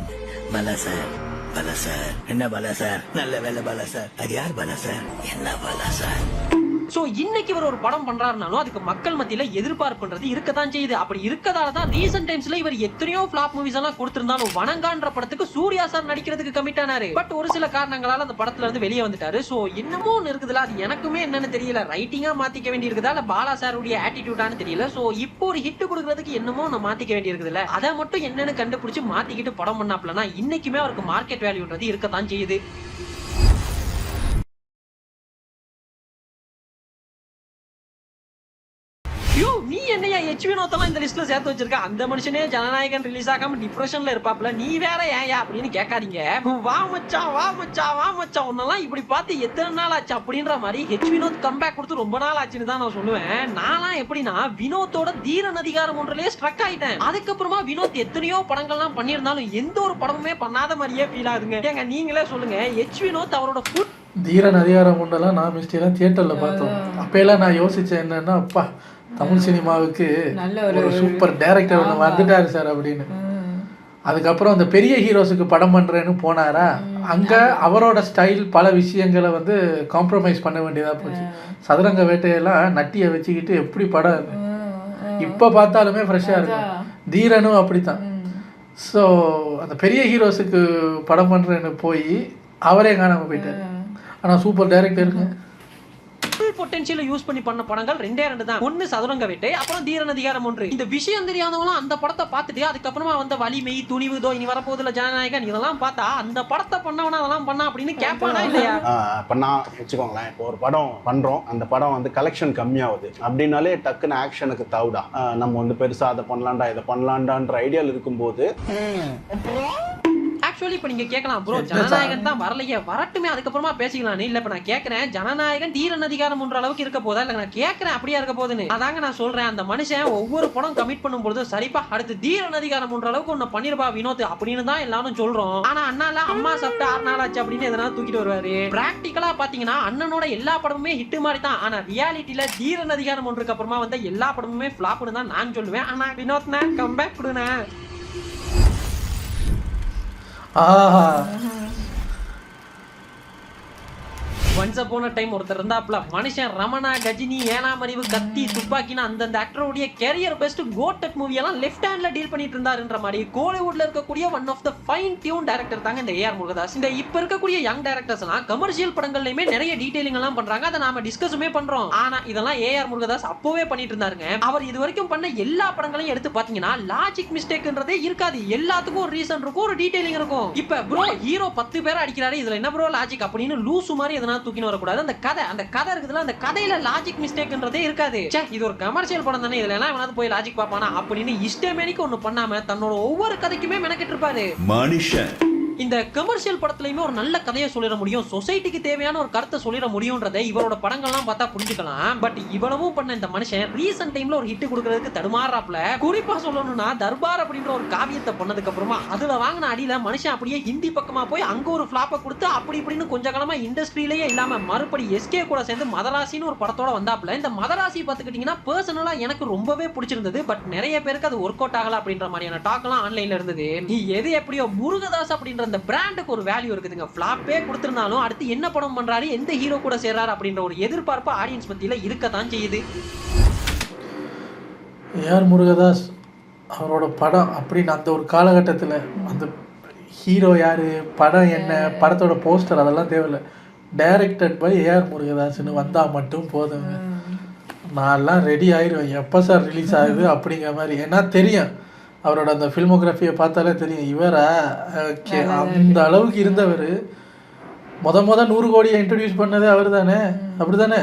பல சார், பல சார், என்ன பல சார், நல்ல வேலை பல சார். அது யார் பல சார், என்ன பல சார். சோ இன்னைக்கு இவர் ஒரு படம் பண்றாருனாலும் அதுக்கு மக்கள் மத்தியில எதிர்பார்ப்புன்றது இருக்கத்தான் செய்யுது. அப்படி இருக்கதாலதான் ரீசன்ட் டைம்ஸ்ல இவர் எத்தனையோ ஃபிளாப் மூவிஸ் எல்லாம் கொடுத்திருந்தாலும் வணங்கான்ற படத்துக்கு சூர்யா சார் நடிக்கிறதுக்கு கமிட் ஆனாரு. பட் ஒரு சில காரணங்களால அந்த படத்துல இருந்து வெளியே வந்துட்டாரு. சோ என்னமோ ஒன்னு இருக்குதுல, அது எனக்குமே என்னன்னு தெரியல. ரைட்டிங்கா மாத்திக்க வேண்டி இருக்குதா இல்ல பாலா சாருடைய ஆட்டிடியூடான்னு தெரியல. சோ இப்போ ஒரு ஹிட் கொடுக்கறதுக்கு என்னமோ நான் மாத்திக்க வேண்டி இருக்குதுல்ல, அதை மட்டும் என்னன்னு கண்டுபிடிச்சு மாத்திக்கிட்டு படம் பண்ணாப்லனா இன்னைக்குமே அவருக்கு மார்க்கெட் வேல்யூன்றது இருக்கத்தான் செய்யுது. நீ என்னையா எச் வினோத்தெல்லாம் இந்த லிஸ்ட்ல சேர்த்து வச்சிருக்க? அந்த மனுஷனே ஜனநாயகன் ரிலீஸ் ஆகாம டிப்ரெஷன்ல இருப்பாப்ல, நீ வேற ஏயா அப்படின்னு கேட்காதீங்க. வா மச்சான், வா மச்சான், வா மச்சான், உன்னெல்லாம் இப்படி பார்த்து எத்தனை நாள் ஆச்சு அப்படின்ற மாதிரி ஹெச் வினோத் கம்பேக் கொடுத்து ரொம்ப நாள் ஆச்சுன்னு தான் நான் சொல்லுவேன். நான்லாம் எப்படின்னா வினோத்தோட தீரன் அதிகாரம் ஒன்றிலேயே ஸ்ட்ரக் ஆயிட்டேன். அதுக்கப்புறமா வினோத் எத்தனையோ படங்கள்லாம் பண்ணியிருந்தாலும் எந்த ஒரு படமுமே பண்ணாத மாதிரியே ஃபீல் ஆகுதுங்க. ஏங்க நீங்களே சொல்லுங்க, ஹெச் வினோத் அவரோட தீரன் அதிகாரம் ஒன்றெல்லாம் நான் மிஸ்டேலாம் தியேட்டர்ல பார்த்தோம். அப்பெல்லாம் நான் யோசிச்சேன் என்னன்னா, அப்பா தமிழ் சினிமாவுக்கு ஒரு சூப்பர் டைரக்டர் ஒன்று வந்துட்டாரு சார் அப்படின்னு. அதுக்கப்புறம் அந்த பெரிய ஹீரோஸுக்கு படம் பண்ணுறேன்னு போனாரா, அங்கே அவரோட ஸ்டைல் பல விஷயங்களை வந்து காம்ப்ரமைஸ் பண்ண வேண்டியதாக போச்சு. சதுரங்க வேட்டையெல்லாம் நட்டியை வச்சுக்கிட்டு எப்படி படம் இப்போ பார்த்தாலுமே ஃப்ரெஷ்ஷாக இருக்கும். தீரனும் அப்படித்தான். ஸோ அந்த பெரிய ஹீரோஸுக்கு படம் பண்ணுறேன்னு போய் அவரே காணாமல் போயிட்டார். ஆனால் சூப்பர் டைரக்டருங்க. பொட்டன்ஷியல் யூஸ் பண்ணி பண்ண படங்கள் 2 தான். ஒன்னு சதுரங்க வேட்டை, அப்புறம் தீரன் அதிகாரம் 1. இந்த விஷயம் தெரியாதவங்க அந்த படத்தை பார்த்துட்டு அதுக்கப்புறமா வந்த வலிமை, துணிவு, தோ இனி வரப்போதுல ஜனநாயகன் இதெல்லாம் பார்த்தா அந்த படத்தை பண்ணவனா அதெல்லாம் பண்ணா அப்படின்னு கேட்பானா இல்லையா? பண்ணா வச்சுக்கோங்களேன். இப்போ ஒரு படம் பண்றோம், அந்த படம் வந்து கலெக்ஷன் கம்மியாகுது அப்படின்னாலே டக்குன்னு ஆக்ஷனுக்கு தவுடா நம்ம வந்து பெருசா அதை பண்ணலாண்டா இதை பண்ணலாண்டான்ற ஐடியால இருக்கும்போது ஆக்சுவலி இப்போ நீங்க கேட்கலாம், ப்ரோ ஜனநாயகன் தான் வரலையே, வரட்டுமே அதுக்கப்புறமா பேசிக்கலாம். இல்ல இப்ப நான் கேட்கறேன், ஜனநாயகன் தீரன் அதிகாரம் 1 அளவுக்கு இருக்க போதா இல்ல நான் கேட்கறேன் அப்படியா இருக்க போகுதுன்னு. அதாங்க நான் சொல்றேன், அந்த மனுஷன் ஒவ்வொரு படம் கமிட் பண்ணும்போது சரிப்பா அடுத்து தீரன் அதிகாரம் 1 அளவுக்கு ஒன்னு பண்ணிருப்பா வினோத் அப்படின்னு தான் எல்லாரும் சொல்றோம். ஆனா அண்ணால அம்மா சாப்பிட்டு 6 நாள் ஆச்சு அப்படின்னு எதனா தூக்கிட்டு வருவாரு. பிராக்டிகலா பாத்தீங்கன்னா அண்ணனோட எல்லா படமுமே ஹிட் மாதிரி தான். ஆனா ரியாலிட்டியில தீரன் அதிகாரம் 1க்கு அப்புறமா வந்த எல்லா படமுமே ஃபிளாப்னு தான் நான் சொல்லுவேன். ஆனா வினோத்னா கம்பேக் கொடுனா. ஆஹா, ஒன்ஸ் அப்பான் a டைம் ஒருத்தர் இருந்தாப்ல, மனுஷன் ரமணா, கஜினி, ஏழாம் அறிவு, கத்தி, துப்பாக்கின்னு அந்தந்த ஆக்டருடைய கேரியர் பெஸ்ட் கோட்டட் மூவி எல்லாம் லெஃப்ட் ஹேண்ட்ல டீல் பண்ணிட்டு இருந்தாருன்ற மாதிரி கோலிவுட்ல இருக்கக்கூடிய one of the fine tune director தாங்க இந்த ஏஆர் முருகதாஸ். இந்த இப்ப இருக்கக்கூடிய யங் டைரக்டர்ஸ் எல்லாம் கமர்ஷியல் படங்கள்லயுமே நிறைய டீடைலிங் எல்லாம் பண்றாங்க, அதை நாம டிஸ்கஸுமே பண்றோம். ஆனா இதெல்லாம் ஏஆர் முருகதாஸ் அப்பவே பண்ணிட்டு இருந்தாருங்க. அவர் இது வரைக்கும் பண்ண எல்லா படங்களையும் எடுத்து பாத்தீங்கன்னா லாஜிக் மிஸ்டேக்ன்றதே இருக்காது. எல்லாத்துக்கும் ஒரு ரீசன் இருக்கும், ஒரு டீடைலிங் இருக்கும். இப்ப ப்ரோ ஹீரோ 10 பேர் அடிக்கிறாரு, இதுல என்ன ப்ரோ லாஜிக் அப்படின்னு லூசு மாதிரி எதனா தூக்கின்னு வரக்கூடாது. அந்த கதை இருக்குதுல, அந்த கதையில லாஜிக் மிஸ்டேக்ன்றதே இருக்காது. இது ஒரு கமர்ஷியல் படம் தானே, இதுல எல்லாம் வேணாலும் போய் லாஜிக் பாப்பானா அப்படின்னு இஷ்டமேனிக்கு ஒண்ணு பண்ணாம தன்னோட ஒவ்வொரு கதைக்குமே மெனக்கிட்டு இருப்பாரு மனுஷன். இந்த கமர்ஷியல் படத்துலயுமே ஒரு நல்ல கதையை சொல்லிட முடியும், சொசைட்டிக்கு தேவையான ஒரு கருத்தை சொல்லிட முடியும்ன்றதை இவரோட படங்கள்லாம் பார்த்தா புரிஞ்சுக்கலாம். பட் இவ்வளவும் பண்ண இந்த மனுஷன் ரீசன்ட் டைம்ல ஒரு ஹிட் கொடுக்கறதுக்கு தடுமாறாப்ல. குறிப்பா சொல்லணும்னா தர்பார் அப்படின்ற ஒரு காவியத்தை பண்ணதுக்கு அப்புறமா அதுல வாங்கின அடியில மனுஷன் அப்படியே ஹிந்தி பக்கமா போய் அங்க ஒரு ஃபிளாப்பை கொடுத்து அப்படி இப்படின்னு கொஞ்ச காலமா இண்டஸ்ட்ரியிலேயே இல்லாம மறுபடி எஸ்கே கூட சேர்ந்து மதராசின்னு ஒரு படத்தோட வந்தாப்ல. இந்த மதராசி பாத்துக்கிட்டீங்கன்னா பர்சனலா எனக்கு ரொம்பவே பிடிச்சிருந்தது. பட் நிறைய பேருக்கு அது ஒர்க் அவுட் ஆகல அப்படின்ற மாதிரியான டாக் எல்லாம் ஆன்லைன்ல இருந்தது. எது எப்படியோ முருகதாஸ் அப்படின்ற அந்த பிராண்டுக்கு ஒரு வேல்யூ இருக்குதுங்க. ஃபிளாப்பே கொடுத்திருந்தாலும் அடுத்து என்ன படம் பண்றாரு, எந்த ஹீரோ கூட சேர்றாரு அப்படின்ற ஒரு எதிர்பார்ப்பு ஆடியன்ஸ் மத்தியில இருக்கத்தான் செய்யுது. ஏஆர் முருகதாஸ் அவரோட படம் அப்படின்னு அந்த ஒரு காலகட்டத்தில் அந்த ஹீரோ யார், படம் என்ன, படத்தோட போஸ்டர் அதெல்லாம் தேவையில்லை, டைரக்டட் பை ஏஆர் முருகதாஸ்ன்னு வந்தால் மட்டும் போதுங்க. நான்லாம் ரெடி ஆயிடுவேன் எப்போ சார் ரிலீஸ் ஆகுது அப்படிங்கிற மாதிரி. ஏன்னா தெரியும் அவரோட அந்த ஃபில்மோகிராஃபியை பார்த்தாலே தெரியும் இவரா ஓகே அந்த அளவுக்கு இருந்தவர். முத 100 கோடியை இன்ட்ரடியூஸ் பண்ணதே அவர் தானே, அப்படி தானே?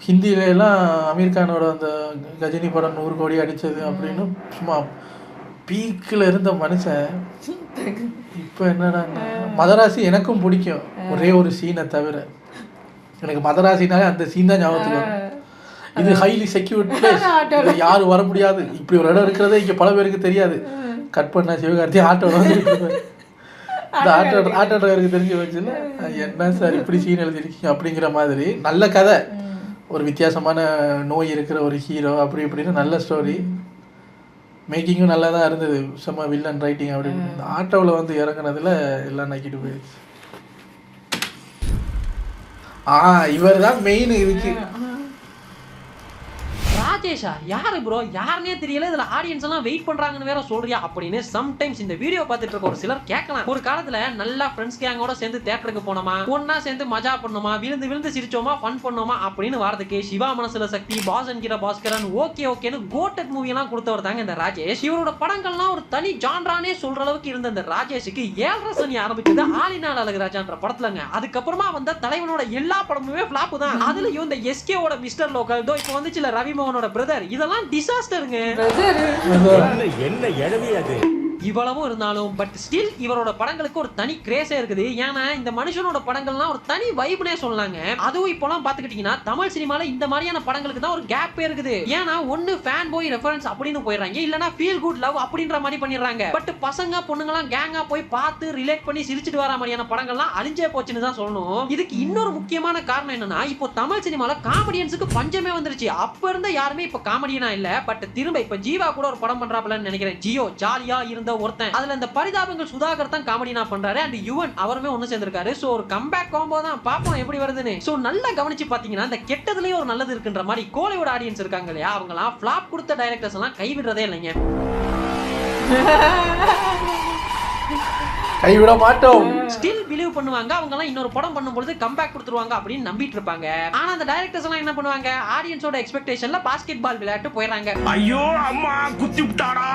ஹிந்தியிலலாம் அமீர் கானோட அந்த கஜினி படம் 100 கோடி அடித்தது அப்படின்னு சும்மா பீக்கில் இருந்த மனுஷன். இப்போ என்னடா மதராசி எனக்கும் பிடிக்கும், ஒரே ஒரு சீனை தவிர. எனக்கு மதராசினாலே அந்த சீன் தான் ஞாபகத்துக்கு வரும். இது ஹைலி செக்யூர்ட் பிளேஸ், இது யாரும் வர முடியாது, இப்படி ஒரு இடம் இருக்கிறதே இங்கே பல பேருக்கு தெரியாது. கட் பண்ண சிவகார்த்தி ஆட்டோட வந்துட்டு இந்த ஆட்டோ டிரைவருக்கு தெரிஞ்சு வச்சுல என்ன சார் இப்படி சீன் எழுதிருக்கீங்க அப்படிங்கிற மாதிரி. நல்ல கதை, ஒரு வித்தியாசமான நோய் இருக்கிற ஒரு ஹீரோ அப்படி இப்படின்னு நல்ல ஸ்டோரி, மேக்கிங்கும் நல்லா தான் இருந்தது. சும்மா வில்லன் ரைட்டிங் அப்படி இந்த ஆட்டோவில் வந்து இறங்குனதுல எல்லாம் நக்கிட்டு போயிடுச்சு. இவர் தான் மெயின் இதுக்கு. ராஜேஷா யாரு ப்ரோ, யாருன்னே தெரியல, இதுல ஆடியன்ஸ் எல்லாம் வெயிட் பண்றாங்கன்னு வேற சொல்றியா அப்படின்னு சம்டைம்ஸ் இந்த வீடியோ பார்த்துட்டு இருக்க ஒரு சிலர் கேட்கலாம். ஒரு காலத்துல நல்லா ஃப்ரெண்ட்ஸ் கேங்கோட சேர்ந்து தியேட்டருக்கு போனோமா, ஒன்னா சேர்ந்து மஜா பண்ணோமா, விழுந்து சிரிச்சோமா, ஃபன் பண்ணோமா அப்படின்னு வாரத்துக்கு சிவா மனசுல சக்தி, பாஸ் என்கிற பாஸ்கரன், ஓகேன்னு கோட்டட் மூவி எல்லாம் கொடுத்தவர் தாங்க இந்த ராஜேஷ். இவரோட படங்கள்லாம் ஒரு தனி ஜான்ரானே சொல்ற அளவுக்கு இருந்த இந்த ராஜேஷுக்கு 7.5 சனி ஆரம்பிச்சது ஆலினால் அழகுராஜான்ற படத்துலங்க. அதுக்கப்புறமா வந்த தலைவனோட எல்லா படமுமே ஃபிளாப் தான். அதுலயும் இந்த எஸ்கேவோட மிஸ்டர் லோக்கல் தோ இப்போ வந்துச்சுல ரவி மோகனோட பிரதர், இதெல்லாம் டிசாஸ்டருங்க. என்ன எழுதி அது இவ்வளவும் இருந்தாலும் பட் ஸ்டில் இவரோட படங்களுக்கு ஒரு தனி கிரேஸே இருக்குது. ஏன்னா இந்த மனுஷனோட படங்கள்லாம் ஒரு தனி வைப்னே சொல்லலாங்க. அதுவும் இப்போலாம் பாத்துக்கிட்டீங்கன்னா தமிழ் சினிமால இந்த மாதிரியான படங்களுக்கு தான் ஒரு கேப்பே இருக்குது. ஏன்னா ஒன்னு ஃபேன் பாய் ரெஃபரன்ஸ் அப்படின்னு போயிடுறாங்க, இல்லனா ஃபீல் குட் லவ் அப்படின்ற மாதிரி பண்ணிடுறாங்க. பட் பசங்க பொண்ணுங்கலாம் கேங்கா போய் பார்த்து ரிலேட் பண்ணி சிரிச்சிட்டு வர மாதிரியான படங்கள்லாம் அழிஞ்சே போச்சுன்னு தான் சொல்லணும். இதுக்கு இன்னொரு முக்கியமான காரணம் என்னன்னா, இப்போ தமிழ் சினிமால காமெடியன்ஸுக்கு பஞ்சமே வந்துருச்சு. அப்ப இருந்த யாருமே இப்ப காமெடியனா இல்ல. பட் திரும்ப இப்ப ஜீவா கூட ஒரு படம் பண்றாப்லன்னு நினைக்கிறேன், ஜியோ ஜாலியா இருந்த ஒருத்தன். அதுல இந்த பரிதாபங்கள் சுதாகர் தான் காமெடி நான் பண்றாரு, அண்ட் யுவன் அவருமே ஒன்னு சேர்ந்திருக்காரு. சோ ஒரு கம்பேக் காம்போ தான், பாப்போம் எப்படி வருதுன்னு. சோ நல்லா கவனிச்சு பாத்தீங்கன்னா இந்த கெட்டதுலயே ஒரு நல்லது இருக்குன்ற மாதிரி கோலிவுட் ஆடியன்ஸ் இருக்காங்க இல்லையா, அவங்க எல்லாம் ஃபிளாப் கொடுத்த டைரக்டர்ஸ் எல்லாம் கைவிடுறதே இல்லைங்க. கைவிட மாட்டோம். ஸ்டில் பிலீவ் பண்ணுவாங்க, அவங்க எல்லாம் இன்னொரு படம் பண்ணும்போது கம்பேக் கொடுத்துருவாங்க அப்படின்னு நம்பிட்டு இருப்பாங்க. ஆனா அந்த டைரக்டர்ஸ் எல்லாம் என்ன பண்ணுவாங்க, ஆடியன்ஸோட எக்ஸ்பெக்டேஷன்ல பாஸ்கெட் பால் விளையாட்டு போயிடுறாங்க. ஐயோ அம்மா குத்தி விட்டாடா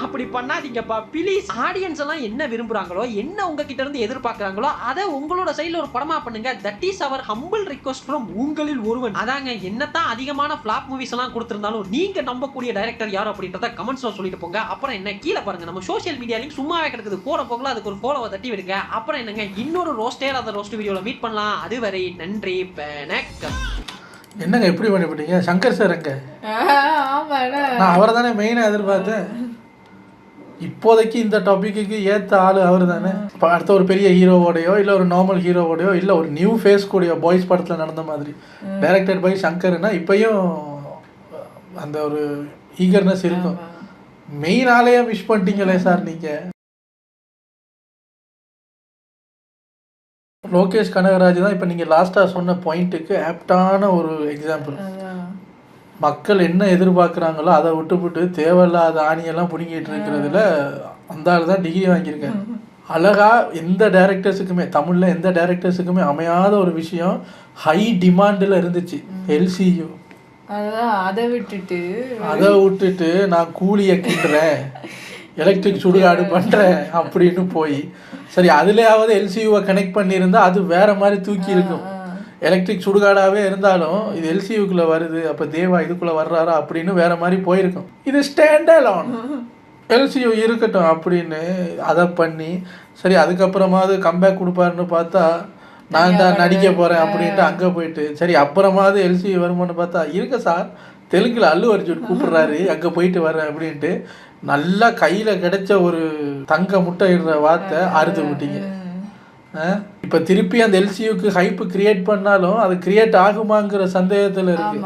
அப்படி பண்ணாதீங்கப்பா ப்ளீஸ். ஆடியன்ஸ் எல்லாம் என்ன விரும்புறாங்களோ, என்ன உங்ககிட்ட இருந்து எதிர்பார்க்கறாங்களோ அதை உங்களோட சைடுல ஒரு படமா பண்ணுங்க. That is our humble request from உங்களில் ஒருவன். அதாங்க, என்னதான் அதிகமான ஃபிளாப் மூவிஸ் எல்லாம் கொடுத்திருந்தாலும் நீங்க நம்பக்கூடிய டைரக்டர் யார் அப்படின்றத கமெண்ட்ஸ்ல சொல்லிட்டு போங்க. அப்புறம் என்ன கீழே பாருங்க, நம்ம சோஷியல் மீடியா லிங்க் சும்மாவே கிடக்குது, போற போகல அதுக்கு ஒரு ஃபாலோவை தட்டி விடுங்க. அப்புறம் என்னங்க, இன்னொரு ரோஸ்டே அந்த ரோஸ்ட் வீடியோல மீட் பண்ணலாம். அதுவரை நன்றி, வணக்கம். என்னங்க எப்படி பண்ணிவிட்டீங்க? சங்கர் சார் எங்க? நான் அவரை தானே மெயினாக எதிர்பார்த்தேன். இப்போதைக்கு இந்த டாபிக்கு ஏற்ற ஆள் அவர் தானே. இப்போ அடுத்த ஒரு பெரிய ஹீரோவோடையோ இல்லை ஒரு நார்மல் ஹீரோவோடையோ இல்லை ஒரு நியூ ஃபேஸ் கூடிய பாய்ஸ் படத்தில் நடந்த மாதிரி டைரக்டட் பை சங்கர்னா இப்பயும் அந்த ஒரு ஈகர்னஸ் இருக்கும். மெயின் ஆளையே மிஸ் பண்ணிட்டீங்களே சார் நீங்கள். லோகேஷ் கனகராஜ் தான் இப்போ நீங்கள் லாஸ்ட்டாக சொன்ன பாயிண்ட்டுக்கு ஆப்டான ஒரு எக்ஸாம்பிள். மக்கள் என்ன எதிர்பார்க்குறாங்களோ அதை விட்டுவிட்டு தேவையில்லாத ஆணியெல்லாம் பிடிங்கிட்டு இருக்கிறதுல அந்த ஆள் தான் டிகிரி வாங்கியிருக்கேன். அழகாக எந்த டேரக்டர்ஸுக்குமே, தமிழில் எந்த டேரக்டர்ஸுக்குமே அமையாத ஒரு விஷயம் ஹை டிமாண்டில் இருந்துச்சு, எல்சியூ. அதை விட்டுட்டு நான் கூலியை கிண்டுறேன், எலக்ட்ரிக் சுடுகாடு பண்ணுறேன் அப்படின்னு போய் சரி அதுலேயாவது எல்சியூவை கனெக்ட் பண்ணியிருந்தால் அது வேறு மாதிரி தூக்கி இருக்கும். எலக்ட்ரிக் சுடுகாடாகவே இருந்தாலும் இது எல்சியூக்குள்ளே வருது, அப்போ தேவா இதுக்குள்ளே வர்றாரா அப்படின்னு வேறு மாதிரி போயிருக்கும். இது ஸ்டாண்டலோன் எல்சியூ இருக்கட்டும் அப்படின்னு அதை பண்ணி சரி அதுக்கப்புறமாவது கம்பேக் கொடுப்பாருன்னு பார்த்தா நான் தான் நடிக்க போகிறேன் அப்படின்ட்டு அங்கே போயிட்டு சரி அப்புறமாவது எல்சியூ வருமானு பார்த்தா இருக்க சார் தெலுங்கில் அல்லு அர்ஜுன் கூப்பிட்றாரு அங்கே போயிட்டு வரேன் அப்படின்ட்டு நல்லா கையில் கிடைச்ச ஒரு தங்க முட்டை இடுற வார்த்தை அறுத்து விட்டீங்க. இப்போ திருப்பி அந்த எல்சியூக்கு ஹைப்பு கிரியேட் பண்ணாலும் அது கிரியேட் ஆகுமாங்கிற சந்தேகத்தில் இருக்கு.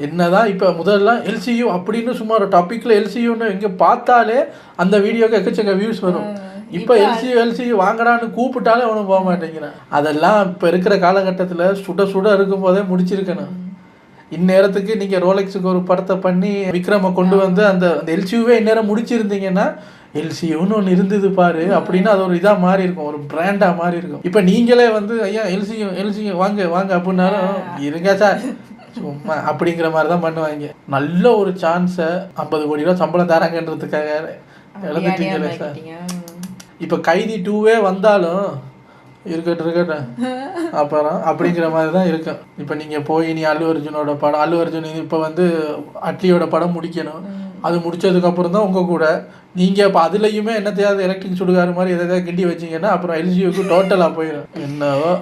என்னதான் இப்போ முதல்லாம் எல்சியூ அப்படின்னு சும்மா ஒரு டாப்பிக்கில் எல்சியூன்னு எங்கே பார்த்தாலே அந்த வீடியோக்கு எக்கச்சக்க வியூஸ் வரும். இப்போ எல்சியூ வாங்கடான்னு கூப்பிட்டாலே அவனும் போக மாட்டேங்கிறான். அதெல்லாம் இப்போ இருக்கிற காலகட்டத்தில் சுட இருக்கும்போதே முடிச்சிருக்கணும். இந்நேரத்துக்கு நீங்கள் ரோலெக்ஸுக்கு ஒரு படத்தை பண்ணி விக்ரமை கொண்டு வந்து அந்த எல்சியூவே இந்நேரம் முடிச்சிருந்தீங்கன்னா எல்சியூன்னு ஒன்று இருந்தது பாரு அப்படின்னு அது ஒரு இதாக மாறி இருக்கும், ஒரு பிராண்டாக மாறி இருக்கும். இப்போ நீங்களே வந்து ஐயா எல்சியூ வாங்க வாங்க அப்படின்னாலும் இருங்க சார் சும்மா அப்படிங்கிற மாதிரி தான் பண்ணுவாங்க. நல்ல ஒரு சான்ஸை 50 கோடி ரூபா சம்பளம் தராங்கன்றதுக்காக இழந்துட்டீங்களே சார். இப்போ கைதி 2 வந்தாலும் இருக்கட்டும் அப்புறம் அப்படிங்கிற மாதிரி தான் இருக்கும். இப்போ நீங்கள் போய் நீ அல்லு அர்ஜுன் இப்போ வந்து அட்லியோட படம் முடிக்கணும். அது முடிச்சதுக்கப்புறம் தான் உங்கள் கூட நீங்கள் இப்போ அதுலேயுமே என்னத்தையாவது எலக்ட்ரிக் சுடுகாரு மாதிரி எதாவது கிண்டி வச்சிங்கன்னா அப்புறம் எல்ஜிஓக்கு டோட்டலாக போயிடும். என்னவோ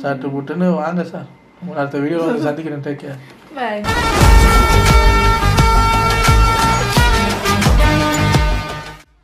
சாட்டு புட்டுன்னு வாங்க சார். உங்களை அடுத்த வீடியோவில் வந்து சந்திக்கிறேன். Take care.